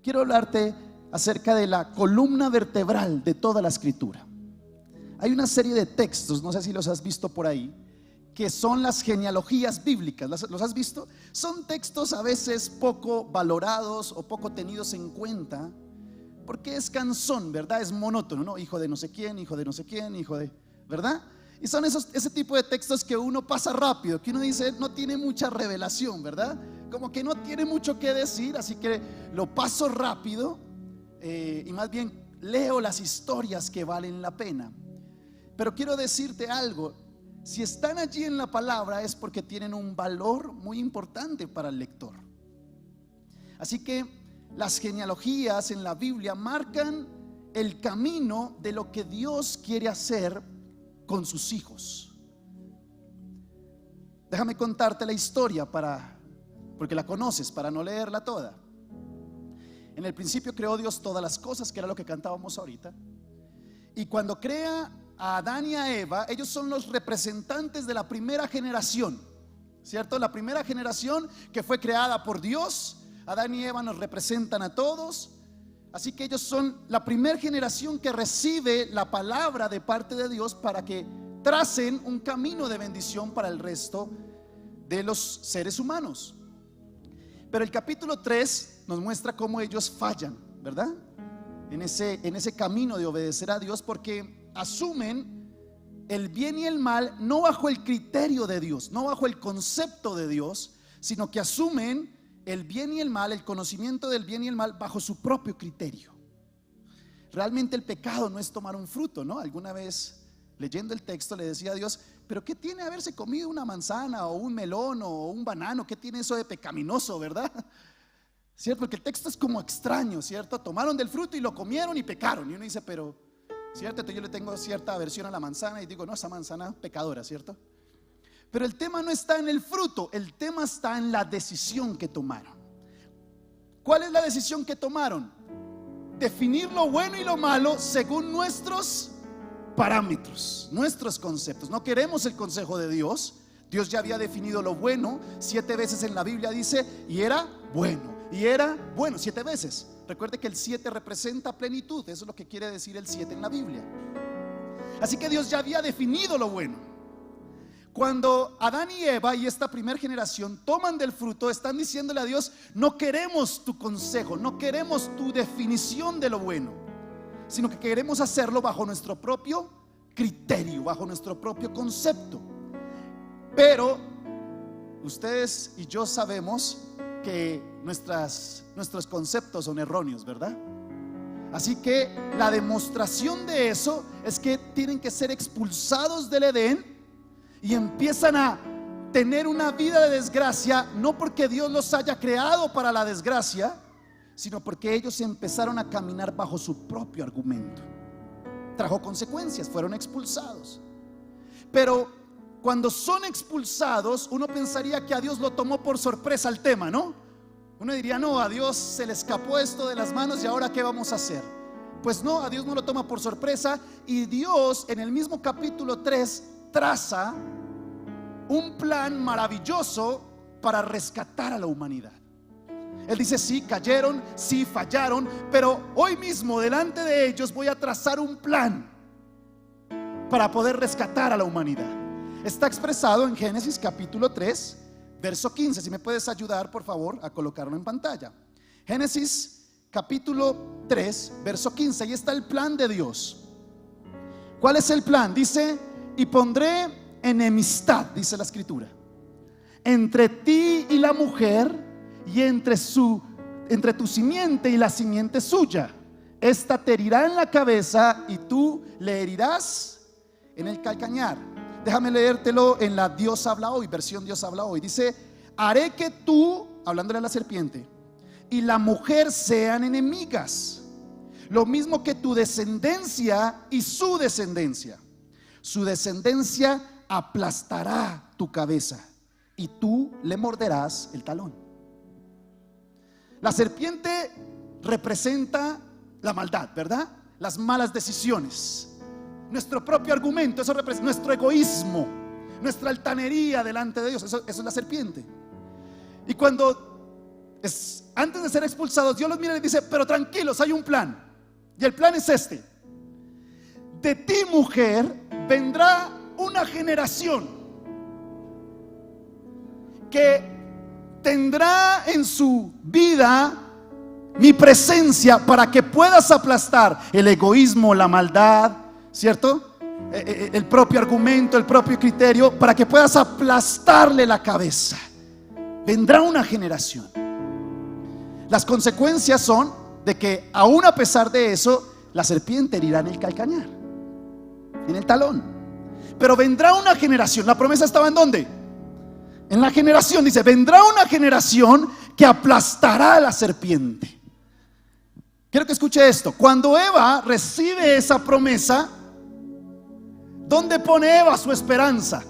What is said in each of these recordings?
quiero hablarte acerca de la columna vertebral de toda la escritura. Hay una serie de textos, no sé si los has visto por ahí, que son las genealogías bíblicas. ¿Los has visto? Son textos a veces poco valorados o poco tenidos en cuenta, porque es cansón, ¿verdad? Es monótono, ¿no? Hijo de no sé quién, hijo de no sé quién, hijo de, ¿verdad? Y son ese tipo de textos que uno pasa rápido, que uno dice no tiene mucha revelación, ¿verdad? Como que no tiene mucho que decir, así que lo paso rápido y más bien leo las historias que valen la pena. Pero quiero decirte algo: si están allí en la palabra es porque tienen un valor muy importante para el lector. Así que las genealogías en la Biblia marcan el camino de lo que Dios quiere hacer con sus hijos. Déjame contarte la historia porque la conoces, para no leerla toda. En el principio creó Dios todas las cosas, que era lo que cantábamos ahorita. Y cuando crea a Adán y a Eva, ellos son los representantes de la primera generación, ¿cierto? La primera generación que fue creada por Dios. Adán y Eva nos representan a todos. Así que ellos son la primera generación que recibe la palabra de parte de Dios para que tracen un camino de bendición para el resto de los seres humanos. Pero el capítulo 3 nos muestra cómo ellos fallan, ¿verdad? En ese camino de obedecer a Dios, porque asumen el bien y el mal no bajo el criterio de Dios, no bajo el concepto de Dios, sino que asumen el bien y el mal, el conocimiento del bien y el mal bajo su propio criterio. Realmente el pecado no es tomar un fruto, ¿no? Alguna vez leyendo el texto le decía a Dios: pero ¿qué tiene haberse comido una manzana o un melón o un banano? ¿Qué tiene eso de pecaminoso, verdad? ¿Cierto? Porque el texto es como extraño, ¿cierto? Tomaron del fruto y lo comieron y pecaron. Y uno dice, pero, ¿cierto? Entonces yo le tengo cierta aversión a la manzana y digo, no, esa manzana pecadora, ¿cierto? Pero el tema no está en el fruto, el tema está en la decisión que tomaron. ¿Cuál es la decisión que tomaron? Definir lo bueno y lo malo según nuestros parámetros, nuestros conceptos. No queremos el consejo de Dios. Dios ya había definido lo bueno 7 veces en la Biblia, dice, y era bueno, y era bueno 7 veces. Recuerde que el 7 representa plenitud, eso es lo que quiere decir el 7 en la Biblia. Así que Dios ya había definido lo bueno. Cuando Adán y Eva y esta primera generación toman del fruto, están diciéndole a Dios: no queremos tu consejo, no queremos tu definición de lo bueno, sino que queremos hacerlo bajo nuestro propio criterio, bajo nuestro propio concepto. Pero ustedes y yo sabemos que nuestros conceptos son erróneos, ¿verdad? Así que la demostración de eso es que tienen que ser expulsados del Edén y empiezan a tener una vida de desgracia, no porque Dios los haya creado para la desgracia, sino porque ellos empezaron a caminar bajo su propio argumento. Trajo consecuencias, fueron expulsados. Pero cuando son expulsados, uno pensaría que a Dios lo tomó por sorpresa el tema, ¿no? Uno diría, no, a Dios se le escapó esto de las manos y ahora ¿qué vamos a hacer? Pues no, a Dios no lo toma por sorpresa. Y Dios en el mismo capítulo 3 traza un plan maravilloso para rescatar a la humanidad. Él dice: sí, cayeron, sí, fallaron, pero hoy mismo delante de ellos voy a trazar un plan para poder rescatar a la humanidad. Está expresado en Génesis capítulo 3 verso 15. Si me puedes ayudar, por favor, a colocarlo en pantalla. Génesis capítulo 3 verso 15. Ahí está el plan de Dios. ¿Cuál es el plan? Dice: y pondré enemistad, dice la escritura, entre ti y la mujer, y entre tu simiente y la simiente suya. Esta te herirá en la cabeza y tú le herirás en el calcañar. Déjame leértelo en la Dios habla hoy, versión Dios habla hoy. Dice: haré que tú, hablándole a la serpiente, y la mujer sean enemigas, lo mismo que tu descendencia y su descendencia. Su descendencia aplastará tu cabeza y tú le morderás el talón. La serpiente representa la maldad, ¿verdad? Las malas decisiones, nuestro propio argumento, eso representa nuestro egoísmo, nuestra altanería delante de Dios. Eso es la serpiente. Y cuando antes de ser expulsados, Dios los mira y les dice: pero tranquilos, hay un plan. Y el plan es este: de ti, mujer, vendrá una generación que tendrá en su vida mi presencia para que puedas aplastar el egoísmo, la maldad, ¿cierto? El propio argumento, el propio criterio, para que puedas aplastarle la cabeza. Vendrá una generación. Las consecuencias son de que, aún a pesar de eso, la serpiente herirá en el calcañar, en el talón. Pero vendrá una generación. La promesa estaba ¿en dónde? En la generación. Dice: vendrá una generación que aplastará a la serpiente. Quiero que escuche esto. Cuando Eva recibe esa promesa, ¿dónde pone Eva su esperanza?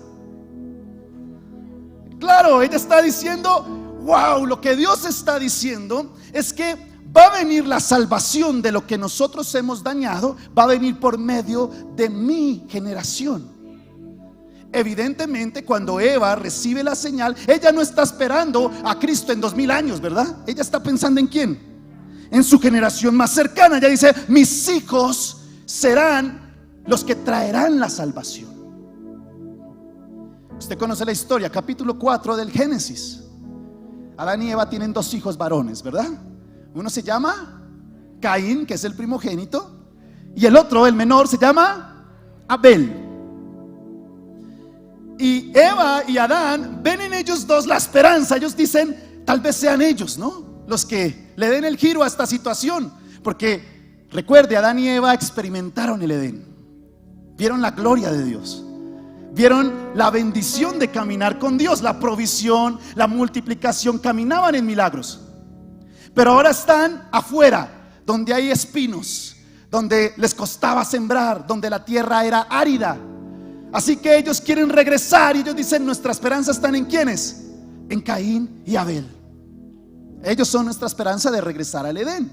Claro, ella está diciendo: wow, lo que Dios está diciendo es que va a venir la salvación de lo que nosotros hemos dañado, va a venir por medio de mi generación. Evidentemente, cuando Eva recibe la señal, ella no está esperando a Cristo en 2000 años, ¿verdad? Ella está pensando ¿en quién? En su generación más cercana. Ella dice: mis hijos serán los que traerán la salvación. Usted conoce la historia, capítulo 4 del Génesis. Adán y Eva tienen 2 hijos varones, ¿verdad? Uno se llama Caín, que es el primogénito, y el otro, el menor, se llama Abel. Y Eva y Adán ven en ellos dos la esperanza. Ellos dicen: tal vez sean ellos, ¿no?, los que le den el giro a esta situación. Porque recuerde, Adán y Eva experimentaron el Edén, vieron la gloria de Dios, vieron la bendición de caminar con Dios, la provisión, la multiplicación, caminaban en milagros. Pero ahora están afuera, donde hay espinos, donde les costaba sembrar, donde la tierra era árida. Así que ellos quieren regresar y ellos dicen: nuestra esperanza está ¿en quiénes? En Caín y Abel. Ellos son nuestra esperanza de regresar al Edén.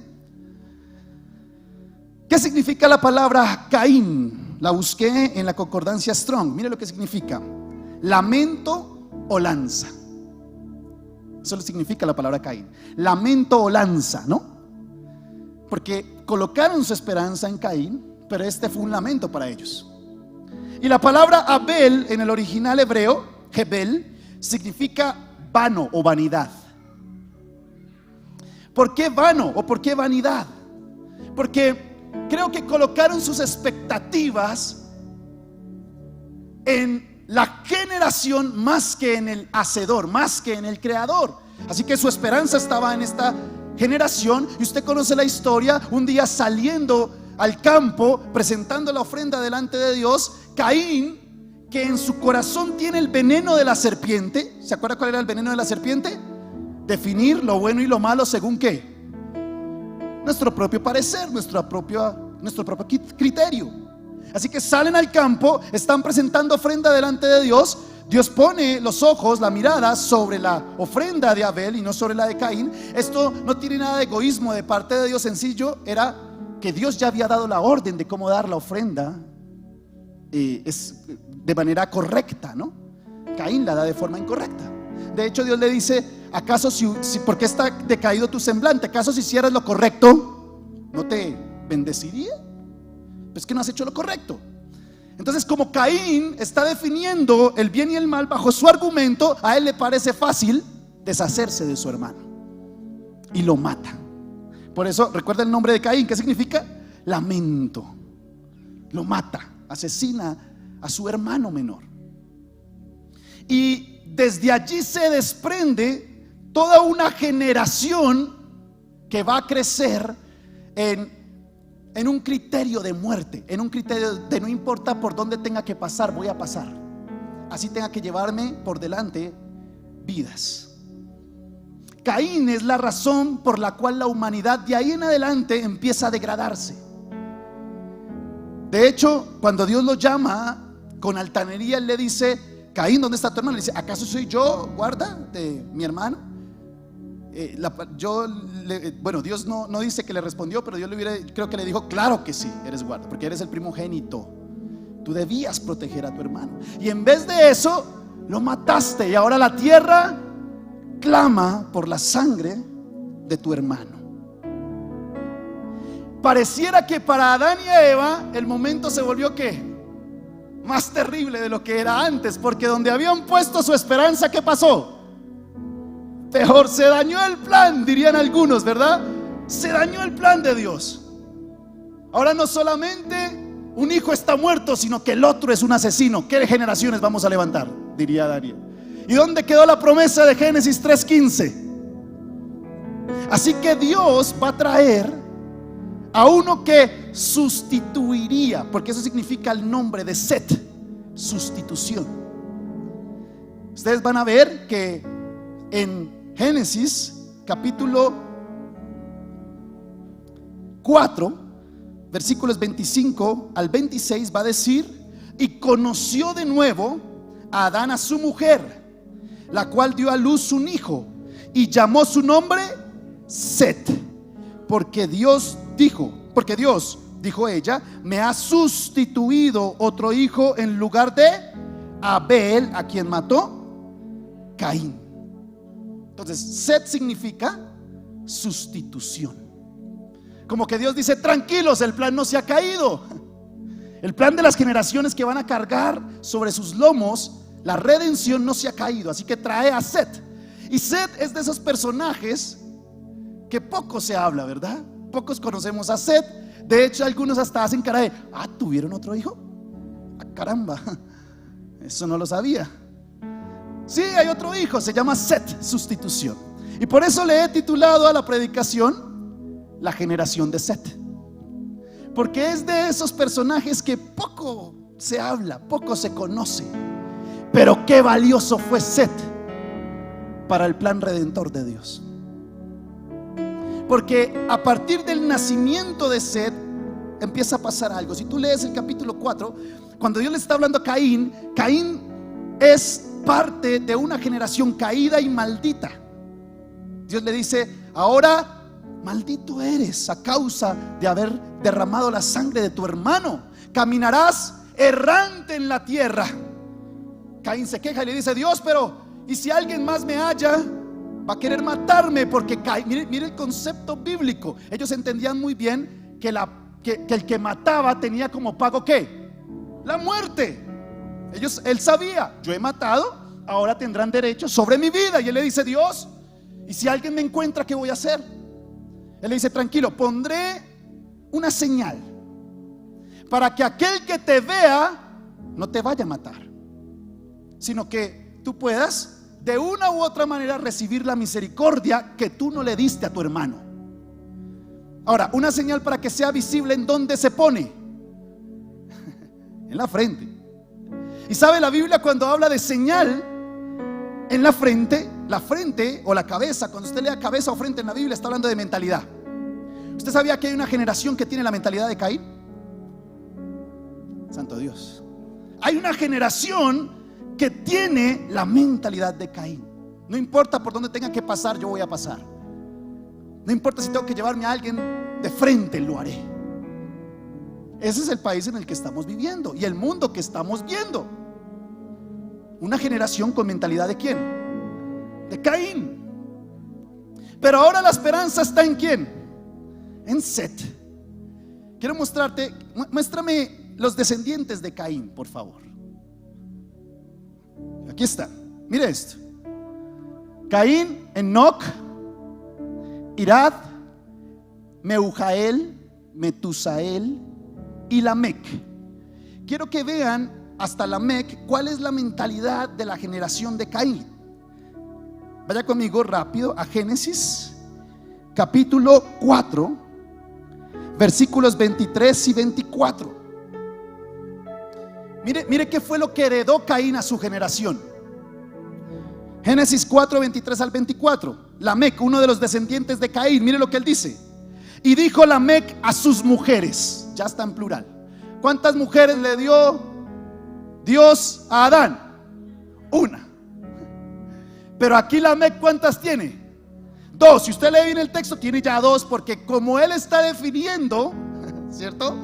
¿Qué significa la palabra Caín? La busqué en la concordancia Strong. Mire lo que significa: lamento o lanza. Eso le significa la palabra Caín. Lamento o lanza, ¿no? Porque colocaron su esperanza en Caín, pero este fue un lamento para ellos. Y la palabra Abel en el original hebreo, Hebel, significa vano o vanidad. ¿Por qué vano o por qué vanidad? Porque creo que colocaron sus expectativas en la generación más que en el hacedor, más que en el creador. Así que su esperanza estaba en esta generación. Y usted conoce la historia. Un día, saliendo al campo, presentando la ofrenda delante de Dios, Caín, que en su corazón tiene el veneno de la serpiente. ¿Se acuerda cuál era el veneno de la serpiente? Definir lo bueno y lo malo según ¿qué? Nuestro propio parecer, nuestro propio criterio. Así que salen al campo, están presentando ofrenda delante de Dios. Dios pone los ojos, la mirada sobre la ofrenda de Abel y no sobre la de Caín. Esto no tiene nada de egoísmo de parte de Dios, sencillo era que Dios ya había dado la orden de cómo dar la ofrenda de manera correcta, ¿no? Caín la da de forma incorrecta. De hecho, Dios le dice: ¿acaso por qué está decaído tu semblante? ¿Acaso si hicieras lo correcto no te bendeciría? Pues que no has hecho lo correcto. Entonces, como Caín está definiendo el bien y el mal bajo su argumento, a él le parece fácil deshacerse de su hermano y lo mata. Por eso, recuerda el nombre de Caín. ¿Qué significa? Lamento. Lo mata, asesina a su hermano menor. Y desde allí se desprende toda una generación que va a crecer en un criterio de muerte, en un criterio de no importa por dónde tenga que pasar, voy a pasar, así tenga que llevarme por delante vidas. Caín es la razón por la cual la humanidad de ahí en adelante empieza a degradarse. De hecho, cuando Dios lo llama con altanería, él le dice: Caín, ¿dónde está tu hermano? Le dice: ¿acaso soy yo guarda de mi hermano? Bueno, Dios no dice que le respondió, pero Dios creo que le dijo: claro que sí, eres guarda, porque eres el primogénito. Tú debías proteger a tu hermano. Y en vez de eso, lo mataste. Y ahora la tierra clama por la sangre de tu hermano. Pareciera que para Adán y Eva el momento se volvió ¿qué? Más terrible de lo que era antes, porque donde habían puesto su esperanza, ¿qué pasó? Peor, se dañó el plan, dirían algunos, ¿verdad? Se dañó el plan de Dios. Ahora no solamente un hijo está muerto, sino que el otro es un asesino. ¿Qué generaciones vamos a levantar?, diría Daniel. ¿Y dónde quedó la promesa de Génesis 3:15? Así que Dios va a traer a uno que sustituiría, porque eso significa el nombre de Set, sustitución. Ustedes van a ver que en Génesis capítulo 4 versículos 25 al 26 va a decir: y conoció de nuevo a Adán a su mujer, la cual dio a luz un hijo, y llamó su nombre Set, porque Dios, dijo ella, me ha sustituido otro hijo en lugar de Abel, a quien mató Caín. Entonces Set significa sustitución. Como que Dios dice: tranquilos, el plan no se ha caído. El plan de las generaciones que van a cargar sobre sus lomos la redención no se ha caído. Así que trae a Set. Y Set es de esos personajes que poco se habla, ¿verdad? Pocos conocemos a Set. De hecho, algunos hasta hacen cara de: ¿tuvieron otro hijo? Caramba, eso no lo sabía. Sí, hay otro hijo, se llama Set, sustitución. Y por eso le he titulado a la predicación la generación de Set, porque es de esos personajes que poco se habla, poco se conoce, pero qué valioso fue Set para el plan redentor de Dios. Porque a partir del nacimiento de Set empieza a pasar algo. Si tú lees el capítulo 4, cuando Dios le está hablando a Caín, Caín es parte de una generación caída y maldita. Dios le dice: ahora maldito eres a causa de haber derramado la sangre de tu hermano, caminarás errante en la tierra. Caín se queja y le dice: Dios, pero ¿y si alguien más me halla? Va a querer matarme, porque mire el concepto bíblico. Ellos entendían muy bien que el que mataba tenía como pago ¿qué? La muerte. Él sabía: yo he matado, ahora tendrán derecho sobre mi vida. Y él le dice: Dios, ¿y si alguien me encuentra, qué voy a hacer? Él le dice: tranquilo, pondré una señal para que aquel que te vea no te vaya a matar, sino que tú puedas de una u otra manera recibir la misericordia que tú no le diste a tu hermano. Ahora, una señal para que sea visible, ¿en dónde se pone? En la frente. Y sabe, la Biblia cuando habla de señal en la frente o la cabeza, cuando usted lea cabeza o frente en la Biblia, está hablando de mentalidad. ¿Usted sabía que hay una generación que tiene la mentalidad de Caín? Santo Dios. Hay una generación que tiene la mentalidad de Caín. No importa por dónde tenga que pasar, yo voy a pasar. No importa si tengo que llevarme a alguien de frente, lo haré. Ese es el país en el que estamos viviendo y el mundo que estamos viendo. Una generación con mentalidad ¿de quién? De Caín. Pero ahora la esperanza está ¿en quién? En Set. Quiero mostrarte, muéstrame los descendientes de Caín, por favor. Aquí está, mire esto: Caín, Enoc, Irad, Meujael, Metusael y Lamec. Quiero que vean hasta Lamec cuál es la mentalidad de la generación de Caín. Vaya conmigo rápido a Génesis capítulo 4 versículos 23 y 24. Mire qué fue lo que heredó Caín a su generación. Génesis 4, 23 al 24. Lamec, uno de los descendientes de Caín, mire lo que él dice: y dijo Lamec a sus mujeres, ya está en plural. ¿Cuántas mujeres le dio Dios a Adán? Una. Pero aquí Lamec, ¿cuántas tiene? Dos. Si usted lee bien el texto, tiene ya dos, porque como él está definiendo, ¿cierto?,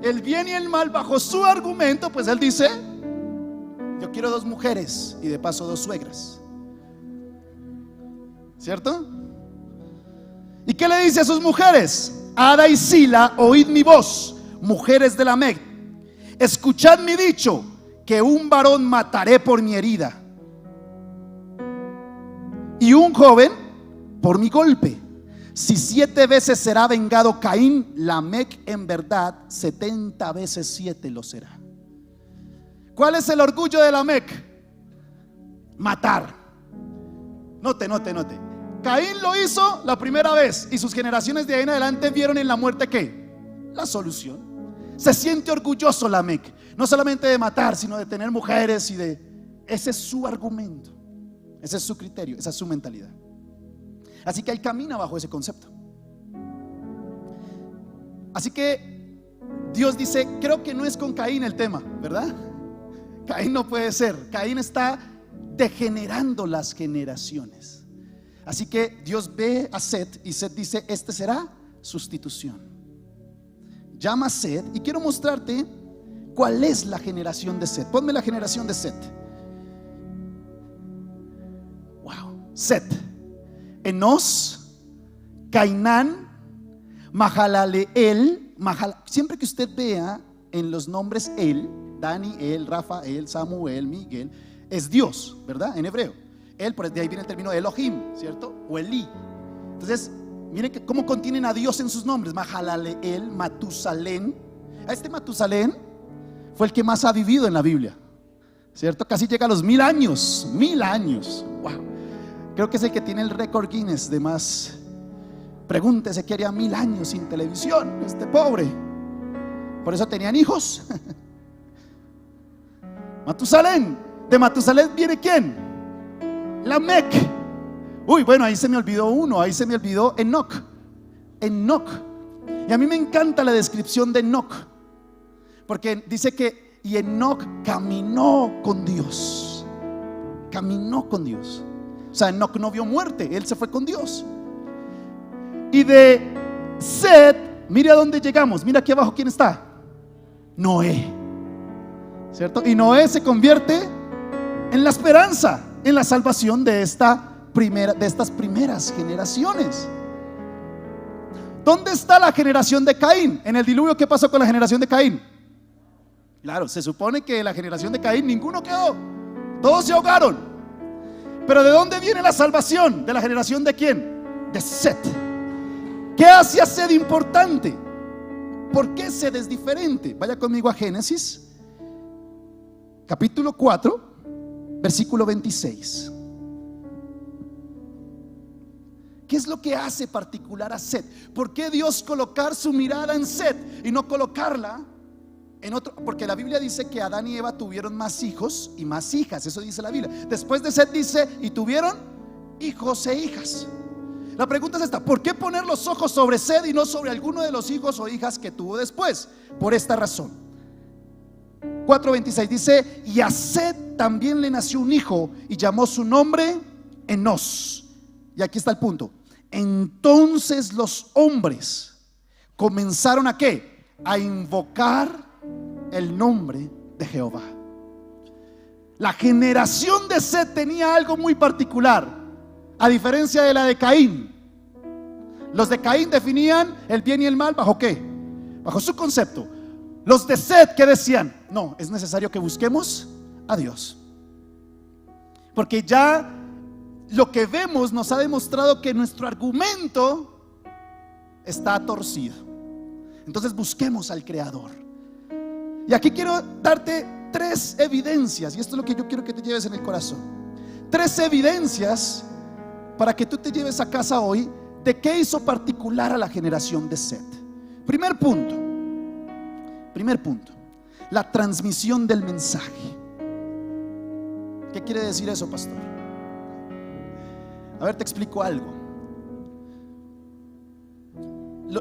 el bien y el mal bajo su argumento, pues él dice: yo quiero dos mujeres y de paso dos suegras, ¿cierto? ¿Y qué le dice a sus mujeres? Ada y Sila, oíd mi voz, mujeres de Lamec, escuchad mi dicho, que un varón mataré por mi herida y un joven por mi golpe. Si 7 veces será vengado Caín, Lamec en verdad 70 veces 7 lo será. ¿Cuál es el orgullo de Lamec? Matar. Note. Caín lo hizo la primera vez y sus generaciones de ahí en adelante vieron en la muerte ¿qué? La solución. Se siente orgulloso Lamec, no solamente de matar, sino de tener mujeres y de... Ese es su argumento, ese es su criterio, esa es su mentalidad. Así que él camina bajo ese concepto. Así que Dios dice, creo que no es con Caín el tema, ¿verdad? Caín no puede ser. Caín está degenerando las generaciones. Así que Dios ve a Set y Set dice, este será sustitución. Llama a Set y quiero mostrarte cuál es la generación de Set. Ponme la generación de Set. Wow. Set, Enos, Cainán, Mahalaleel. Siempre que usted vea en los nombres él, Daniel, Rafael, Samuel, Miguel, es Dios, ¿verdad? En hebreo. Él, de ahí viene el término Elohim, ¿cierto? O Elí. Entonces, miren cómo contienen a Dios en sus nombres. Mahalaleel, Matusalén. A este Matusalén fue el que más ha vivido en la Biblia, ¿cierto? Casi llega a los 1000 años. 1000 años. Wow. Creo que es el que tiene el récord Guinness de más. Pregúntese qué haría 1000 años sin televisión, este pobre. Por eso tenían hijos. Matusalén. De Matusalén viene ¿quién? Lamec. Uy, bueno, ahí se me olvidó uno. Ahí se me olvidó Enoc. Enoc. Y a mí me encanta la descripción de Enoc, porque dice que y Enoc caminó con Dios. Caminó con Dios. O sea, Enoc no vio muerte, él se fue con Dios. Y de Set, mire a dónde llegamos. Mira aquí abajo quién está. Noé, ¿cierto? Y Noé se convierte en la esperanza, en la salvación de estas primeras generaciones. ¿Dónde está la generación de Caín? En el diluvio, ¿qué pasó con la generación de Caín? Claro, se supone que la generación de Caín ninguno quedó, todos se ahogaron. Pero ¿de dónde viene la salvación? ¿De la generación de quién? De Set. ¿Qué hace a Set importante? ¿Por qué Set es diferente? Vaya conmigo a Génesis capítulo 4 versículo 26. ¿Qué es lo que hace particular a Set? ¿Por qué Dios colocar su mirada en Set y no colocarla en otro? Porque la Biblia dice que Adán y Eva tuvieron más hijos y más hijas. Eso dice la Biblia. Después de Set dice, y tuvieron hijos e hijas. La pregunta es esta: ¿por qué poner los ojos sobre Set y no sobre alguno de los hijos o hijas que tuvo después? Por esta razón. 4:26 dice, y a Set también le nació un hijo y llamó su nombre Enos. Y aquí está el punto. Entonces los hombres comenzaron a ¿qué? A invocar el nombre de Jehová. La generación de Set tenía algo muy particular, a diferencia de la de Caín. Los de Caín definían el bien y el mal ¿bajo qué? Bajo su concepto. Los de Set, ¿qué decían? No, es necesario que busquemos a Dios, porque ya lo que vemos nos ha demostrado que nuestro argumento está torcido. Entonces busquemos al Creador. Y aquí quiero darte 3 evidencias, y esto es lo que yo quiero que te lleves en el corazón. 3 evidencias para que tú te lleves a casa hoy de qué hizo particular a la generación de Set. Primer punto, la transmisión del mensaje. ¿Qué quiere decir eso, pastor? A ver, te explico algo.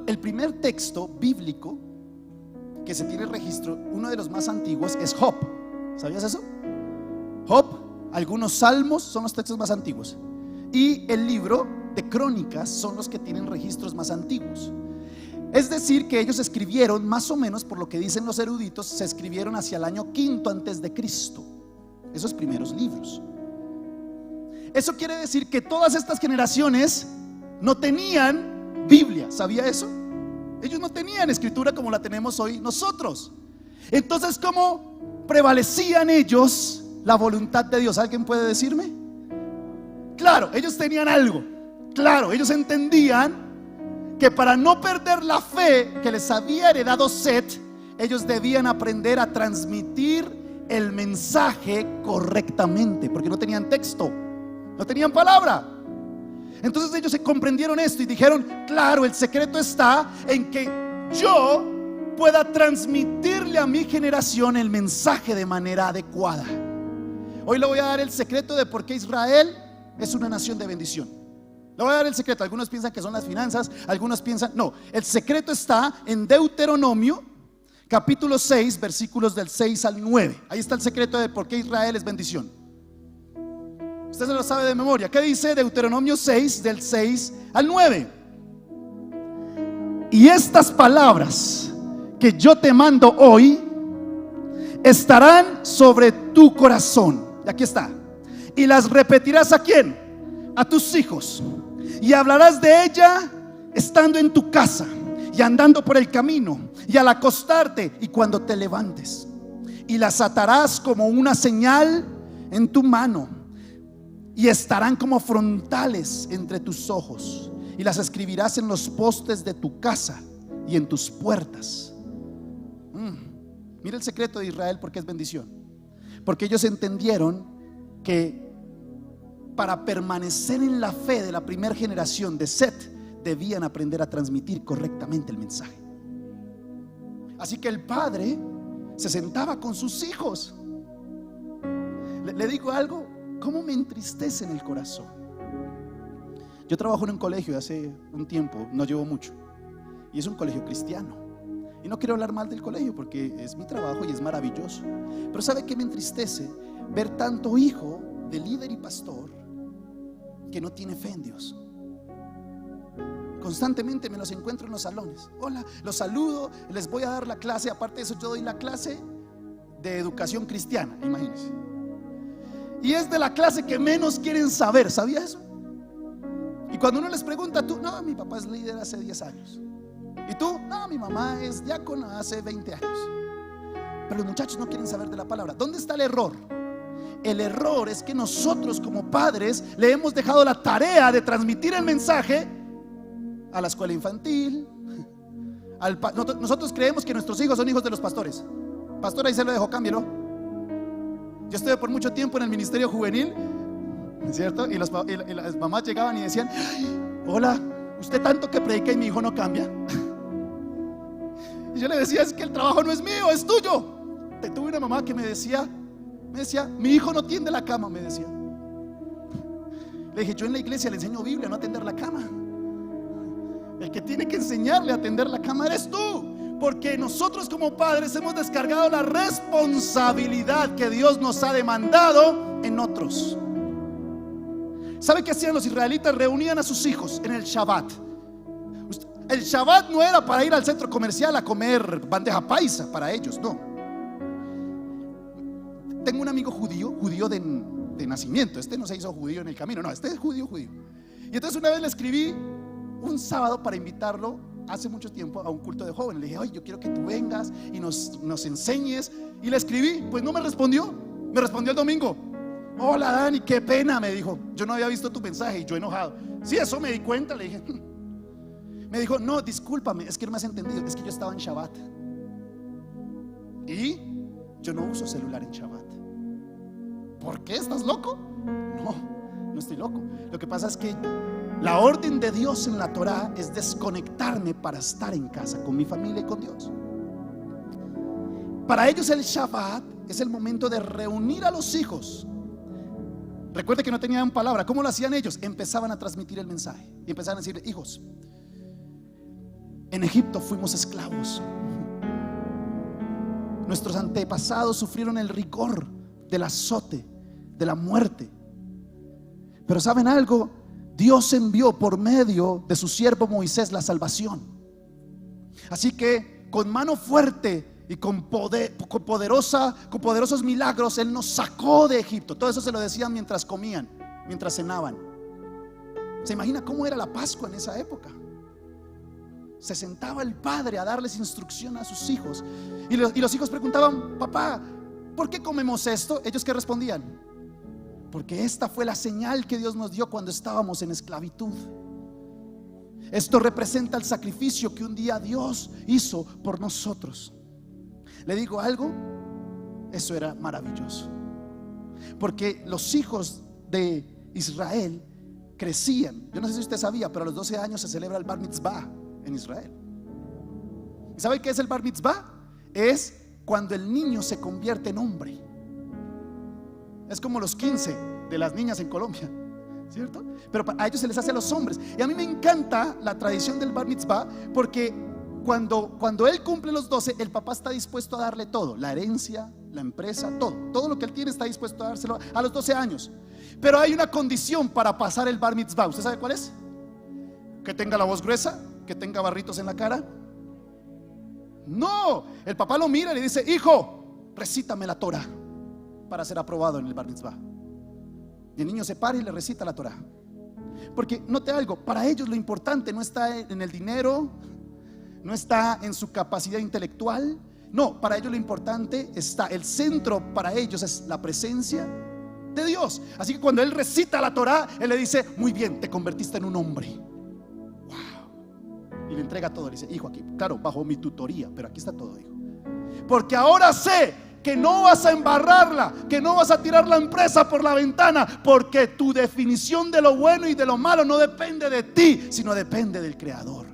El primer texto bíblico que se tiene registro, uno de los más antiguos, es Job. ¿Sabías eso? Job, algunos salmos son los textos más antiguos, y el libro de Crónicas son los que tienen registros más antiguos. Es decir, que ellos escribieron más o menos, por lo que dicen los eruditos, se escribieron hacia el año 5 antes de Cristo, esos primeros libros. Eso quiere decir que todas estas generaciones no tenían Biblia. ¿Sabía eso? Ellos no tenían escritura como la tenemos hoy nosotros. Entonces, ¿cómo prevalecían ellos la voluntad de Dios? ¿Alguien puede decirme? Claro, ellos tenían algo. Claro, ellos entendían que para no perder la fe que les había heredado Set, ellos debían aprender a transmitir el mensaje correctamente, porque no tenían texto, no tenían palabra. Entonces ellos se comprendieron esto y dijeron: claro, el secreto está en que yo pueda transmitirle a mi generación el mensaje de manera adecuada. Hoy le voy a dar el secreto de por qué Israel es una nación de bendición. Le voy a dar el secreto. Algunos piensan que son las finanzas, algunos piensan, no, el secreto está en Deuteronomio capítulo 6, versículos del 6 al 9. Ahí está el secreto de por qué Israel es bendición. Usted se lo sabe de memoria. ¿Qué dice Deuteronomio 6, del 6 al 9? Y estas palabras que yo te mando hoy estarán sobre tu corazón. Y aquí está. Y las repetirás ¿a quién? A tus hijos. Y hablarás de ella estando en tu casa y andando por el camino y al acostarte y cuando te levantes. Y las atarás como una señal en tu mano y estarán como frontales entre tus ojos, y las escribirás en los postes de tu casa y en tus puertas. Mira el secreto de Israel, porque es bendición. Porque ellos entendieron que para permanecer en la fe de la primera generación de Set, debían aprender a transmitir correctamente el mensaje. Así que el padre se sentaba con sus hijos. Le digo algo, ¿cómo me entristece en el corazón? Yo trabajo en un colegio hace un tiempo, no llevo mucho, y es un colegio cristiano. Y no quiero hablar mal del colegio porque es mi trabajo y es maravilloso. Pero ¿sabe qué me entristece? Ver tanto hijo de líder y pastor que no tiene fe en Dios. Constantemente me los encuentro en los salones. Hola, los saludo, les voy a dar la clase. Aparte de eso, yo doy la clase de educación cristiana, imagínense. Y es de la clase que menos quieren saber. ¿Sabía eso? Y cuando uno les pregunta, tú, no, mi papá es líder hace 10 años. Y tú, no, mi mamá es diácona hace 20 años. Pero los muchachos no quieren saber de la palabra. ¿Dónde está el error? El error es que nosotros como padres le hemos dejado la tarea de transmitir el mensaje a la escuela infantil. Nosotros creemos que nuestros hijos son hijos de los pastores. Pastor, ahí se lo dejo, cámbielo. Yo estuve por mucho tiempo en el ministerio juvenil, ¿cierto? Y las mamás llegaban y decían: hola, usted tanto que predica y mi hijo no cambia. Y yo le decía: es que el trabajo no es mío, es tuyo. Tuve una mamá que me decía, mi hijo no tiende la cama, me decía. Le dije: yo en la iglesia le enseño Biblia, no a tender la cama. El que tiene que enseñarle a tender la cama eres tú. Porque nosotros como padres hemos descargado la responsabilidad que Dios nos ha demandado en otros. ¿Sabe qué hacían los israelitas? Reunían a sus hijos en el Shabbat. El Shabbat no era para ir al centro comercial a comer bandeja paisa para ellos, no. Tengo un amigo judío de nacimiento. Este no se hizo judío en el camino, no, este es judío. Y entonces una vez le escribí un sábado para invitarlo hace mucho tiempo a un culto de jóvenes. Le dije: oye, yo quiero que tú vengas y nos enseñes. Y le escribí, pues no me respondió. Me respondió el domingo: hola Dani, qué pena, me dijo, yo no había visto tu mensaje. Y yo enojado: sí, eso me di cuenta. Le dije. Me dijo: no, discúlpame, es que no me has entendido, es que yo estaba en Shabbat y yo no uso celular en Shabbat. ¿Por qué? ¿Estás loco? No estoy loco. Lo que pasa es que la orden de Dios en la Torá es desconectarme para estar en casa con mi familia y con Dios. Para ellos el Shabbat es el momento de reunir a los hijos. Recuerde que no tenían palabra. ¿Cómo lo hacían ellos? Empezaban a transmitir el mensaje y empezaban a decir: hijos, en Egipto fuimos esclavos. Nuestros antepasados sufrieron el rigor del azote, de la muerte. Pero ¿saben algo? Dios envió por medio de su siervo Moisés la salvación. Así que con mano fuerte y con poderosos milagros Él nos sacó de Egipto. Todo eso se lo decían mientras comían, mientras cenaban. ¿Se imagina cómo era la Pascua en esa época? se sentaba el padre a darles instrucción a sus hijos. Y los hijos preguntaban: papá, ¿por qué comemos esto? ¿Ellos qué respondían? Porque esta fue la señal que Dios nos dio cuando estábamos en esclavitud. Esto representa el sacrificio que un día Dios hizo por nosotros. ¿Le digo algo? Eso era maravilloso, porque los hijos de Israel crecían. Yo no sé si usted sabía, pero a los 12 años se celebra el Bar Mitzvah en Israel. ¿Y sabe qué es el Bar Mitzvah? Es cuando el niño se convierte en hombre. Es como los 15 de las niñas en Colombia, ¿cierto? Pero a ellos se les hace a los hombres. Y a mí me encanta la tradición del Bar Mitzvah, porque cuando él cumple los 12, el papá está dispuesto a darle todo: la herencia, la empresa, todo lo que él tiene está dispuesto a dárselo a los 12 años. Pero hay una condición para pasar el Bar Mitzvah. ¿Usted sabe cuál es? Que tenga la voz gruesa, que tenga barritos en la cara. No, el papá lo mira y le dice: hijo, recítame la Torah para ser aprobado en el Bar Mitzvah. Y el niño se para y le recita la Torah. Porque note algo, para ellos lo importante no está en el dinero, no está en su capacidad intelectual. No, para ellos lo importante está, el centro para ellos es la presencia de Dios. Así que cuando él recita la Torah, él le dice: muy bien, te convertiste en un hombre. Wow. Y le entrega todo, le dice: hijo, aquí, claro, bajo mi tutoría, pero aquí está todo, hijo. Porque ahora sé que no vas a embarrarla, que no vas a tirar la empresa por la ventana, porque tu definición de lo bueno y de lo malo no depende de ti, sino depende del Creador.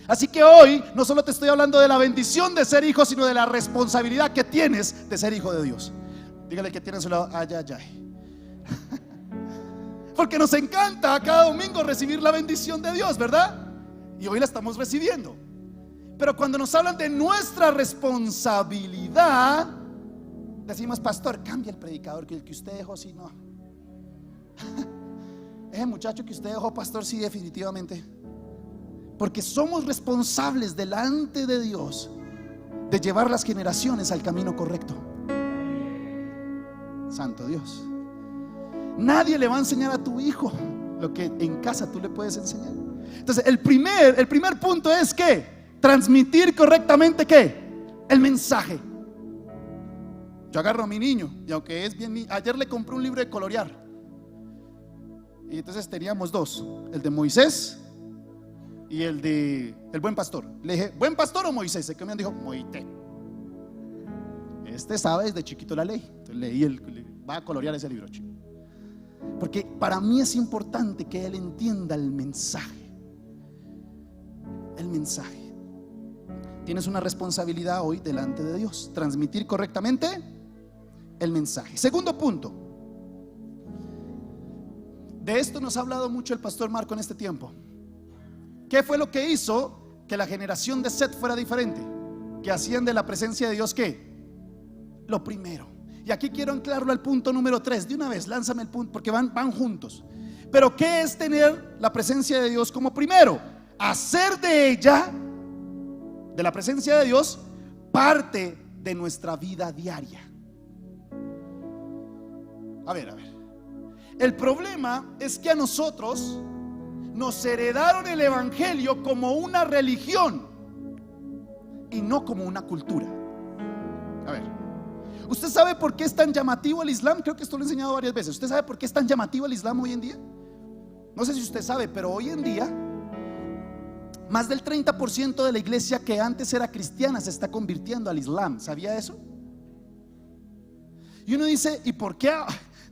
Así que hoy no solo te estoy hablando de la bendición de ser hijo, sino de la responsabilidad que tienes de ser hijo de Dios. Dígale que tiene a su lado: ay, ay, ay. Porque nos encanta cada domingo recibir la bendición de Dios, ¿verdad? Y hoy la estamos recibiendo. Pero cuando nos hablan de nuestra responsabilidad, decimos: pastor, cambia el predicador, que el que usted dejó, sí, no. Ese muchacho que usted dejó, pastor, sí, definitivamente. Porque somos responsables delante de Dios de llevar las generaciones al camino correcto. Santo Dios. Nadie le va a enseñar a tu hijo lo que en casa tú le puedes enseñar. Entonces el primer punto es que transmitir correctamente ¿qué? El mensaje. Yo agarro a mi niño, y aunque es bien, ayer le compré un libro de colorear, y entonces teníamos dos: el de Moisés y el de el buen pastor. Le dije: ¿buen pastor o Moisés? El que me dijo: Moisés. Este sabe desde chiquito la ley. Entonces leí va a colorear ese libro, chico. Porque para mí es importante que él entienda el mensaje. El mensaje. Tienes una responsabilidad hoy delante de Dios: transmitir correctamente el mensaje. Segundo punto. De esto nos ha hablado mucho el pastor Marco en este tiempo. ¿Qué fue lo que hizo que la generación de Set fuera diferente? Que hacían de la presencia de Dios ¿qué? Lo primero. Y aquí quiero anclarlo al punto número 3. De una vez, lánzame el punto, porque van juntos. Pero ¿qué es tener la presencia de Dios como primero? Hacer de ella, de la presencia de Dios, parte de nuestra vida diaria. A ver. El problema es que a nosotros nos heredaron el evangelio como una religión y no como una cultura. A ver, ¿usted sabe por qué es tan llamativo el Islam? Creo que esto lo he enseñado varias veces. ¿Usted sabe por qué es tan llamativo el Islam hoy en día? No sé si usted sabe, pero hoy en día más del 30% de la iglesia que antes era cristiana se está convirtiendo al Islam. ¿Sabía eso? Y uno dice: ¿y por qué?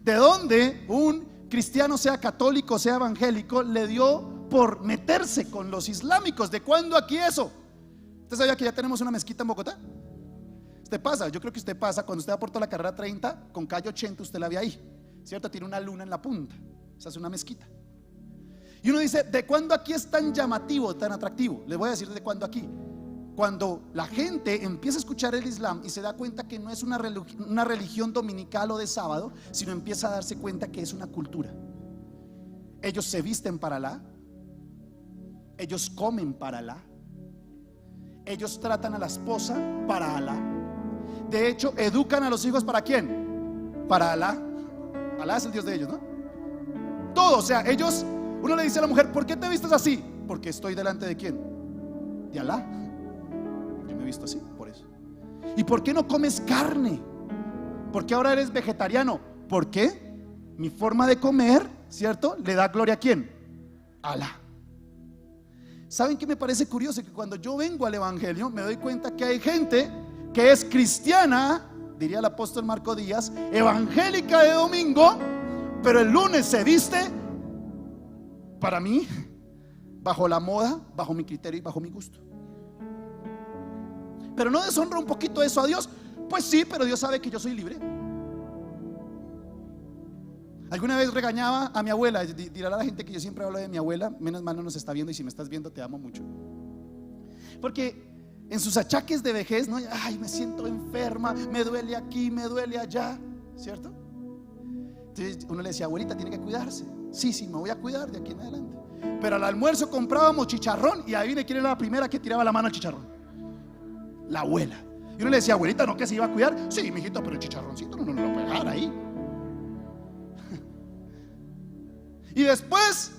¿De dónde un cristiano, sea católico, sea evangélico, le dio por meterse con los islámicos? ¿De cuándo aquí eso? ¿Usted sabía que ya tenemos una mezquita en Bogotá? Usted pasa, yo creo que usted pasa cuando usted va por toda la carrera 30, con calle 80, usted la ve ahí, ¿cierto? Tiene una luna en la punta. Esa es una mezquita. Y uno dice: ¿de cuándo aquí es tan llamativo, tan atractivo? Les voy a decir de cuándo aquí. Cuando la gente empieza a escuchar el Islam y se da cuenta que no es una religión dominical o de sábado, sino empieza a darse cuenta que es una cultura. Ellos se visten para Alá, ellos comen para Alá, ellos tratan a la esposa para Alá. De hecho, educan a los hijos ¿para quién? Para Alá. Alá es el Dios de ellos, ¿no? Todo, o sea, ellos, uno le dice a la mujer: ¿por qué te vistes así? porque estoy delante de ¿quién? De Alá. Yo me he visto así, por eso. ¿Y por qué no comes carne? ¿Por qué ahora eres vegetariano? ¿Por qué? Mi forma de comer, ¿cierto? ¿Le da gloria a quién? A Alá. ¿Saben qué me parece curioso? Que cuando yo vengo al evangelio me doy cuenta que hay gente que es cristiana, diría el apóstol Marco Díaz, evangélica de domingo, pero el lunes se viste, para mí, bajo la moda, bajo mi criterio y bajo mi gusto. Pero no deshonra un poquito eso a Dios. Pues sí, pero Dios sabe que yo soy libre. Alguna vez regañaba a mi abuela. Dirá la gente que yo siempre hablo de mi abuela. Menos mal no nos está viendo, y si me estás viendo te amo mucho. Porque en sus achaques de vejez, ¿no? Ay, me siento enferma, me duele aquí, me duele allá, ¿cierto? Entonces uno le decía, abuelita, tiene que cuidarse. Sí, me voy a cuidar de aquí en adelante. Pero al almuerzo comprábamos chicharrón, y adivine quién era la primera que tiraba la mano al chicharrón. La abuela. Y uno le decía, abuelita, ¿no que se iba a cuidar? Sí, mijito, pero el chicharroncito no lo puede dejar ahí. Y después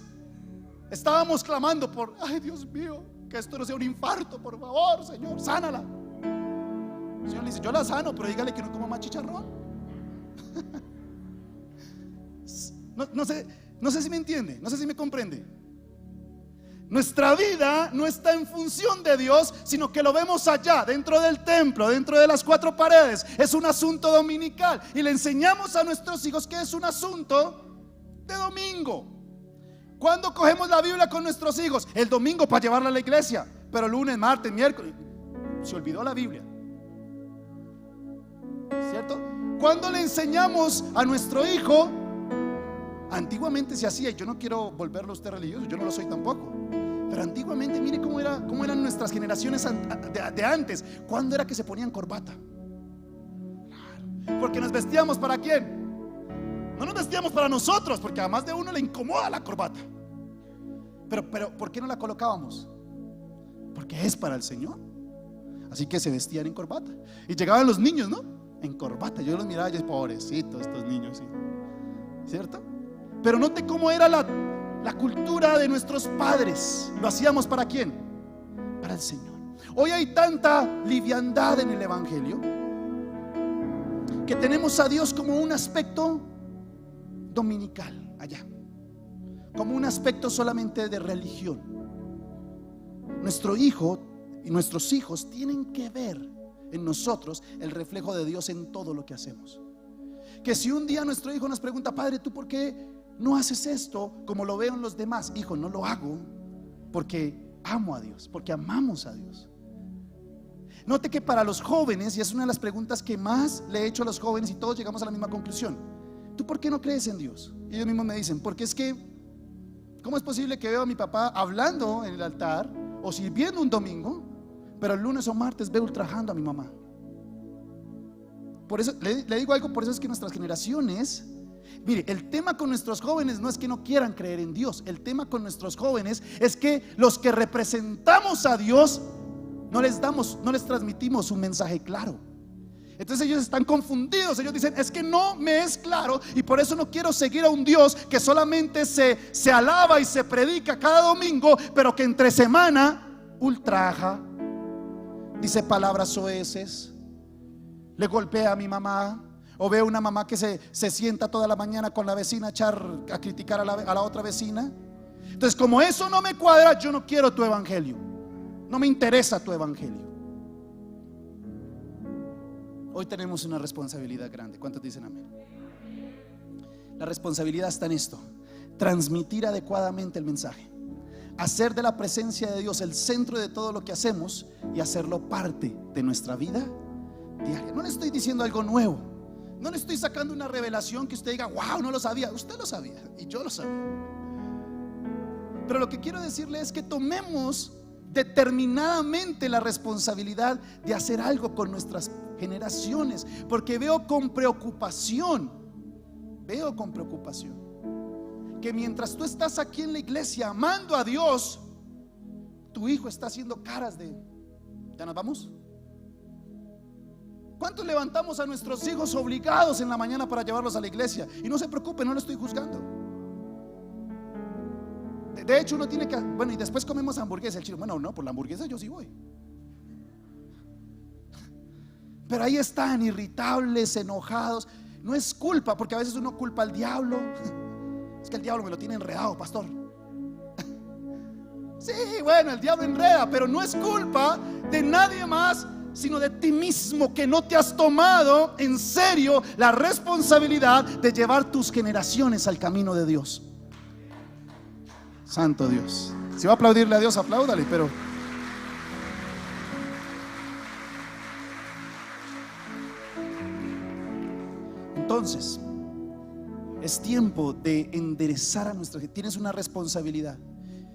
estábamos clamando por, ay, Dios mío, que esto no sea un infarto, por favor, Señor, sánala. El Señor le dice, yo la sano, pero dígale que no coma más chicharrón. No sé si me entiende, no sé si me comprende. Nuestra vida no está en función de Dios, sino que lo vemos allá, dentro del templo, dentro de las cuatro paredes. Es un asunto dominical, y le enseñamos a nuestros hijos que es un asunto de domingo. ¿Cuándo cogemos la Biblia con nuestros hijos? El domingo para llevarla a la iglesia, pero lunes, martes, miércoles se olvidó la Biblia, ¿cierto? ¿Cuándo le enseñamos a nuestro hijo? Antiguamente se hacía, y yo no quiero volverlo a usted religioso, yo no lo soy tampoco, pero antiguamente mire cómo eran nuestras generaciones de antes. ¿Cuándo era que se ponían corbata? Claro, porque nos vestíamos ¿para quién? No nos vestíamos para nosotros, porque a más de uno le incomoda la corbata. Pero ¿por qué no la colocábamos? Porque es para el Señor. Así que se vestían en corbata. Y llegaban los niños, ¿no? En corbata. Yo los miraba y decía, pobrecitos estos niños, ¿sí? ¿Cierto? Pero note cómo era la cultura de nuestros padres. ¿Lo hacíamos para quién? Para el Señor. Hoy hay tanta liviandad en el evangelio que tenemos a Dios como un aspecto dominical allá, como un aspecto solamente de religión. Nuestro hijo y nuestros hijos tienen que ver en nosotros el reflejo de Dios en todo lo que hacemos. Que si un día nuestro hijo nos pregunta, padre, ¿tú por qué no haces esto como lo veo en los demás? Hijo, no lo hago porque amo a Dios, porque amamos a Dios. Note que para los jóvenes, y es una de las preguntas que más le he hecho a los jóvenes, y todos llegamos a la misma conclusión: ¿tú por qué no crees en Dios? Y ellos mismos me dicen, porque es que ¿cómo es posible que veo a mi papá hablando en el altar o sirviendo un domingo, pero el lunes o martes veo ultrajando a mi mamá? Por eso le digo algo, por eso es que nuestras generaciones, mire, el tema con nuestros jóvenes no es que no quieran creer en Dios. El tema con nuestros jóvenes es que los que representamos a Dios no les transmitimos un mensaje claro. Entonces ellos están confundidos. Ellos dicen, es que no me es claro, y por eso no quiero seguir a un Dios que solamente se alaba y se predica cada domingo, pero que entre semana ultraja, dice palabras soeces, le golpea a mi mamá. O veo una mamá que se sienta toda la mañana con la vecina a criticar a la otra vecina. Entonces, como eso no me cuadra, yo no quiero tu evangelio, no me interesa tu evangelio. Hoy tenemos una responsabilidad grande. ¿Cuántos dicen amén? La responsabilidad está en esto: transmitir adecuadamente el mensaje, hacer de la presencia de Dios el centro de todo lo que hacemos y hacerlo parte de nuestra vida diaria. No le estoy diciendo algo nuevo, no le estoy sacando una revelación que usted diga, wow, no lo sabía. Usted lo sabía y yo lo sabía. Pero lo que quiero decirle es que tomemos determinadamente la responsabilidad de hacer algo con nuestras generaciones, porque veo con preocupación que mientras tú estás aquí en la iglesia amando a Dios, tu hijo está haciendo caras de ¿ya nos vamos? ¿Cuántos levantamos a nuestros hijos obligados en la mañana para llevarlos a la iglesia? Y no se preocupe, no lo estoy juzgando. De hecho uno tiene que, bueno, y después comemos hamburguesa. El chino, bueno, no, por la hamburguesa yo sí voy. Pero ahí están irritables, enojados. No es culpa, porque a veces uno culpa al diablo. Es que el diablo me lo tiene enredado, pastor. Sí, bueno, el diablo enreda, pero no es culpa de nadie más, sino de ti mismo, que no te has tomado en serio la responsabilidad de llevar tus generaciones al camino de Dios. Santo Dios. Si va a aplaudirle a Dios, apláudale, pero entonces es tiempo de enderezar a nuestra gente. Tienes una responsabilidad.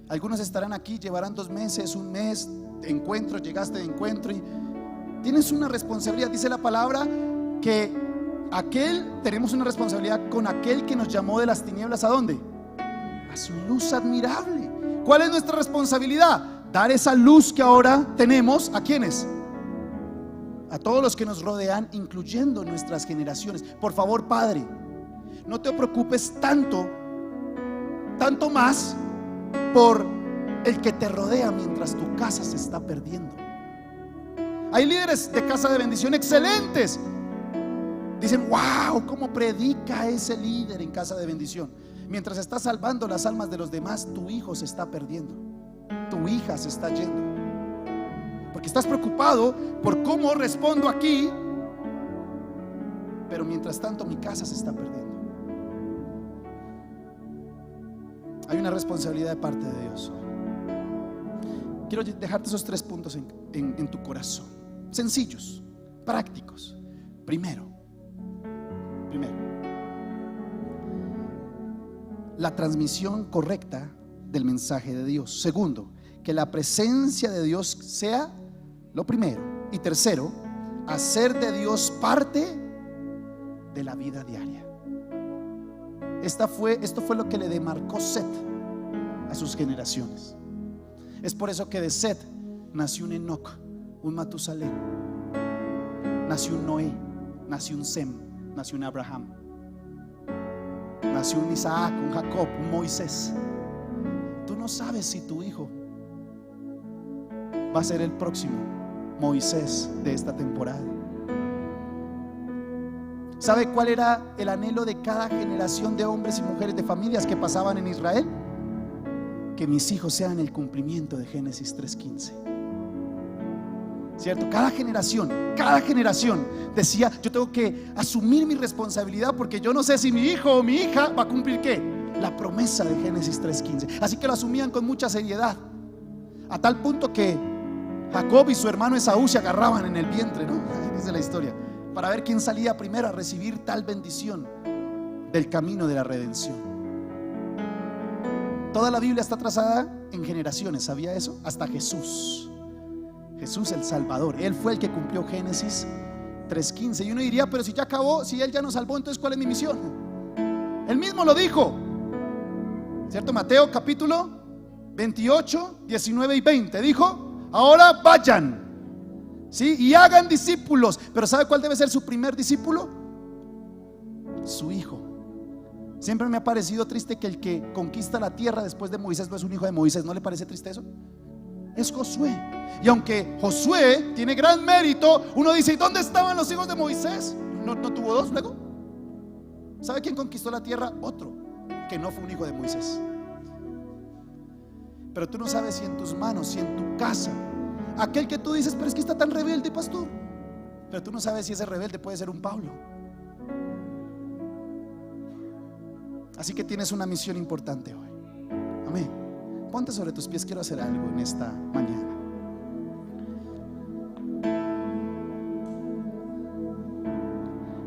Algunos estarán aquí, llevarán 2 meses, 1 mes de encuentro, llegaste de encuentro y tienes una responsabilidad. Dice la palabra que tenemos una responsabilidad con aquel que nos llamó de las tinieblas. ¿A dónde? A su luz admirable. ¿Cuál es nuestra responsabilidad? Dar esa luz que ahora tenemos. ¿A quiénes? A todos los que nos rodean, incluyendo nuestras generaciones. Por favor, Padre, no te preocupes tanto más por el que te rodea mientras tu casa se está perdiendo. Hay líderes de casa de bendición excelentes. Dicen, wow, cómo predica ese líder en casa de bendición. Mientras está salvando las almas de los demás, tu hijo se está perdiendo, tu hija se está yendo, porque estás preocupado por cómo respondo aquí, pero mientras tanto mi casa se está perdiendo. Hay una responsabilidad de parte de Dios. Quiero dejarte esos 3 puntos en tu corazón, sencillos, prácticos. Primero, la transmisión correcta del mensaje de Dios. Segundo, que la presencia de Dios sea lo primero. Y tercero, hacer de Dios parte de la vida diaria. Esto fue lo que le demarcó Set a sus generaciones. Es por eso que de Set nació un Enoc, un Matusalén, nació un Noé, nació un Sem, nació un Abraham, nació un Isaac, un Jacob, un Moisés. Tú no sabes si tu hijo va a ser el próximo Moisés de esta temporada. ¿Sabe cuál era el anhelo de cada generación de hombres y mujeres, de familias que pasaban en Israel? Que mis hijos sean el cumplimiento de Génesis 3:15. ¿Cierto? Cada generación decía, yo tengo que asumir mi responsabilidad, porque yo no sé si mi hijo o mi hija va a cumplir ¿qué? La promesa de Génesis 3:15. Así que lo asumían con mucha seriedad, a tal punto que Jacob y su hermano Esaú se agarraban en el vientre, ¿no? Ahí dice la historia, para ver quién salía primero a recibir tal bendición del camino de la redención. Toda la Biblia está trazada en generaciones, ¿sabía eso? Hasta Jesús el Salvador, Él fue el que cumplió Génesis 3:15. Y uno diría, pero si ya acabó, si Él ya nos salvó, entonces ¿cuál es mi misión? Él mismo lo dijo, ¿cierto? Mateo capítulo 28, 19 y 20 dijo, ahora vayan, ¿sí? Y hagan discípulos. Pero ¿sabe cuál debe ser su primer discípulo? Su hijo. Siempre me ha parecido triste que el que conquista la tierra después de Moisés no es un hijo de Moisés. ¿No le parece triste eso? Es Josué. Y aunque Josué tiene gran mérito, uno dice, ¿y dónde estaban los hijos de Moisés? ¿No tuvo 2 luego? ¿Sabe quién conquistó la tierra? Otro, que no fue un hijo de Moisés. Pero tú no sabes si en tus manos, si en tu casa, aquel que tú dices, pero es que está tan rebelde, pastor, pero tú no sabes si ese rebelde puede ser un Pablo. Así que tienes una misión importante hoy. Amén. Ponte sobre tus pies, quiero hacer algo en esta mañana.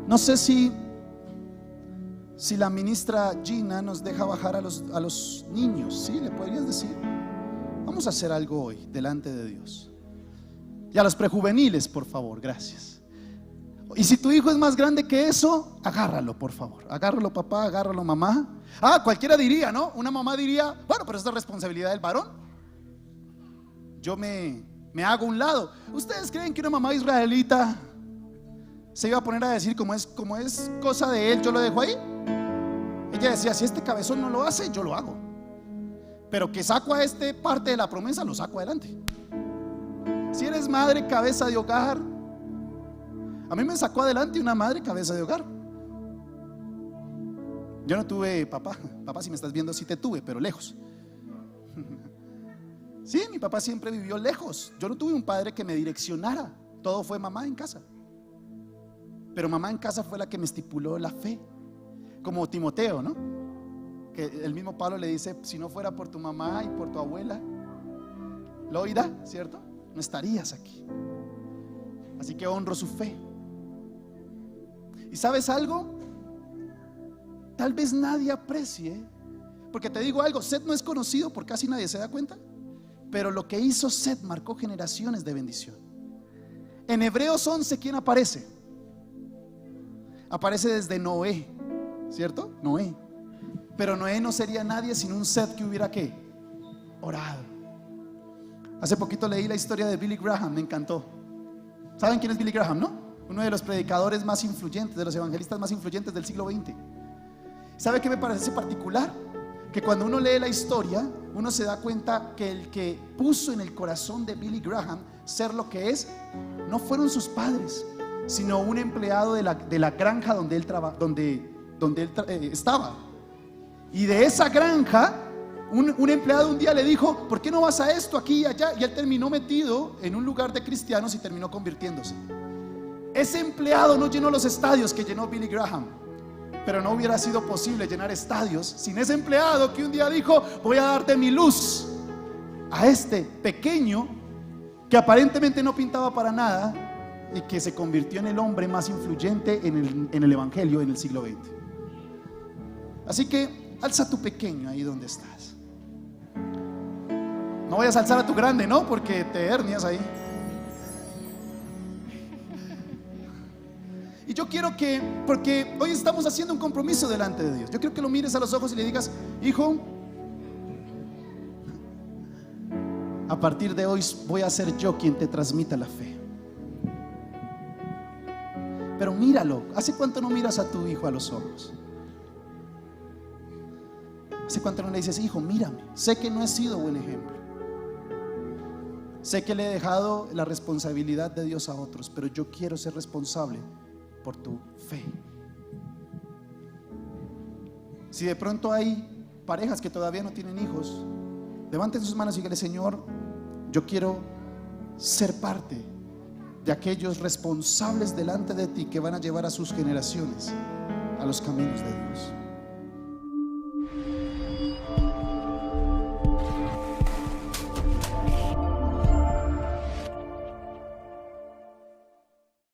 No sé si la ministra Gina nos deja bajar a los niños. ¿Sí? ¿Le podrías decir? Vamos a hacer algo hoy delante de Dios. Y a los prejuveniles, por favor, gracias. Y si tu hijo es más grande que eso, agárralo, por favor. Agárralo, papá, agárralo, mamá. Cualquiera diría, ¿no? Una mamá diría, bueno, pero esta es responsabilidad del varón. Yo me hago a un lado. ¿Ustedes creen que una mamá israelita se iba a poner a decir, como es cosa de él, yo lo dejo ahí? Ella decía, si este cabezón no lo hace, yo lo hago. pero que saco a este parte de la promesa, lo saco adelante. Si eres madre cabeza de hogar, a mí me sacó adelante una madre cabeza de hogar. Yo no tuve papá. Papá, si me estás viendo, sí te tuve, pero lejos. Sí, mi papá siempre vivió lejos. Yo no tuve un padre que me direccionara. Todo fue mamá en casa. Pero mamá en casa fue la que me estipuló la fe. Como Timoteo, ¿no? Que el mismo Pablo le dice: si no fuera por tu mamá y por tu abuela Loida, ¿cierto? No estarías aquí. Así que honro su fe. ¿Y sabes algo? Tal vez nadie aprecie, porque te digo algo, Seth no es conocido por casi nadie, ¿se da cuenta? Pero lo que hizo Seth marcó generaciones de bendición. En Hebreos 11, ¿quién aparece? Aparece desde Noé, ¿cierto? Noé. Pero Noé no sería nadie sin un Seth que hubiera ¿qué? Orado. Hace poquito leí la historia de Billy Graham, me encantó. ¿Saben quién es Billy Graham, no? Uno de los predicadores más influyentes, de los evangelistas más influyentes del siglo XX. ¿Sabe qué me parece particular? Que cuando uno lee la historia, uno se da cuenta que el que puso en el corazón de Billy Graham ser lo que es, no fueron sus padres, sino un empleado de la granja donde él estaba. Y de esa granja, un empleado un día le dijo: ¿por qué no vas a esto, aquí y allá? Y él terminó metido en un lugar de cristianos y terminó convirtiéndose. Ese empleado no llenó los estadios que llenó Billy Graham, pero no hubiera sido posible llenar estadios sin ese empleado que un día dijo: voy a darte mi luz a este pequeño que aparentemente no pintaba para nada y que se convirtió en el hombre más influyente en el evangelio en el siglo XX. Así que alza a tu pequeño ahí donde estás. No vayas a alzar a tu grande, ¿no? Porque te hernias ahí. Y yo quiero que, porque hoy estamos haciendo un compromiso delante de Dios, yo quiero que lo mires a los ojos y le digas: hijo, a partir de hoy voy a ser yo quien te transmita la fe. Pero míralo. ¿Hace cuánto no miras a tu hijo a los ojos? ¿Hace cuánto no le dices: hijo, mírame? Sé que no he sido buen ejemplo, sé que le he dejado la responsabilidad de Dios a otros, pero yo quiero ser responsable por tu fe. Si de pronto hay parejas que todavía no tienen hijos, levanten sus manos y díganle: Señor, yo quiero ser parte de aquellos responsables delante de ti que van a llevar a sus generaciones a los caminos de Dios.